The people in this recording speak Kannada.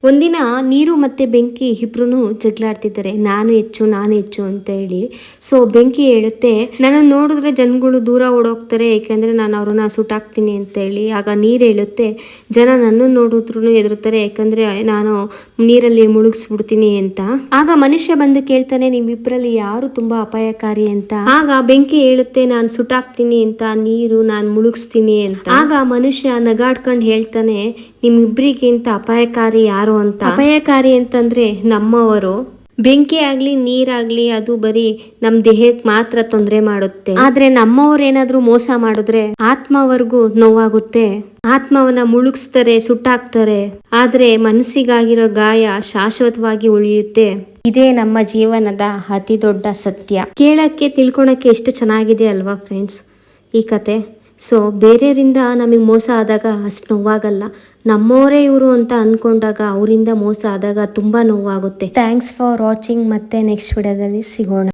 ಒಂದಿನ ನೀರು ಮತ್ತೆ ಬೆಂಕಿ ಇಬ್ರು ಜಗಳಾಡ್ತಿದ್ದಾರೆ. ನಾನು ಹೆಚ್ಚು ಅಂತ ಹೇಳಿ. ಸೊ ಬೆಂಕಿ ಹೇಳುತ್ತೆ, ನನ್ನ ನೋಡಿದ್ರೆ ಜನಗಳು ದೂರ ಓಡೋಗ್ತಾರೆ, ಯಾಕಂದ್ರೆ ನಾನು ಅವ್ರನ್ನ ಸುಟ್ಟಾಕ್ತೀನಿ ಅಂತ ಹೇಳಿ. ಆಗ ನೀರು ಹೇಳುತ್ತೆ, ಜನ ನನ್ನ ನೋಡಿದ್ರು ಹೆದರ್ತಾರೆ, ಯಾಕಂದ್ರೆ ನಾನು ನೀರಲ್ಲಿ ಮುಳುಗಿಸ್ಬಿಡ್ತೀನಿ ಅಂತ. ಆಗ ಮನುಷ್ಯ ಬಂದು ಕೇಳ್ತಾನೆ, ನಿಮ್ಮಿಬ್ಬರಲ್ಲಿ ಯಾರು ತುಂಬಾ ಅಪಾಯಕಾರಿ ಅಂತ. ಆಗ ಬೆಂಕಿ ಹೇಳುತ್ತೆ, ನಾನು ಸುಟ್ಟಾಕ್ತೀನಿ ಅಂತ, ನೀರು ನಾನು ಮುಳುಗಿಸ್ತೀನಿ ಅಂತ. ಆಗ ಮನುಷ್ಯ ನಗಾಡ್ಕೊಂಡು ಹೇಳ್ತಾನೆ, ನಿಮ್ಮಿಬ್ಬರಿಗಿಂತ ಅಪಾಯಕಾರಿ ಯಾರು ಅಂತ. ಅಪಾಯಕಾರಿ ಅಂತಂದ್ರೆ ನಮ್ಮವರು. ಬೆಂಕಿ ಆಗ್ಲಿ ನೀರಾಗ್ಲಿ ಅದು ಬರೀ ನಮ್ ದೇಹಕ್ಕೆ ಮಾತ್ರ ತೊಂದರೆ ಮಾಡುತ್ತೆ. ಆದ್ರೆ ನಮ್ಮವ್ರು ಏನಾದ್ರೂ ಮೋಸ ಮಾಡಿದ್ರೆ ಆತ್ಮವರೆಗೂ ನೋವಾಗುತ್ತೆ. ಆತ್ಮವನ್ನ ಮುಳುಗಿಸ್ತಾರೆ, ಸುಟ್ಟಾಕ್ತಾರೆ. ಆದ್ರೆ ಮನಸ್ಸಿಗಾಗಿರೋ ಗಾಯ ಶಾಶ್ವತವಾಗಿ ಉಳಿಯುತ್ತೆ. ಇದೇ ನಮ್ಮ ಜೀವನದ ಅತಿ ದೊಡ್ಡ ಸತ್ಯ. ಕೇಳಕ್ಕೆ ತಿಳ್ಕೊಳಕ್ಕೆ ಎಷ್ಟು ಚೆನ್ನಾಗಿದೆ ಅಲ್ವಾ ಫ್ರೆಂಡ್ಸ್ ಈ ಕತೆ. ಸೊ ಬೇರೆಯವರಿಂದ ನಮಗೆ ಮೋಸ ಆದಾಗ ಅಷ್ಟು ನೋವಾಗಲ್ಲ. ನಮ್ಮವರೇ ಇವರು ಅಂತ ಅನ್ಕೊಂಡಾಗ ಅವರಿಂದ ಮೋಸ ಆದಾಗ ತುಂಬಾ ನೋವಾಗುತ್ತೆ. Thanks for watching. ಮತ್ತೆ ನೆಕ್ಸ್ಟ್ ವಿಡಿಯೋದಲ್ಲಿ ಸಿಗೋಣ.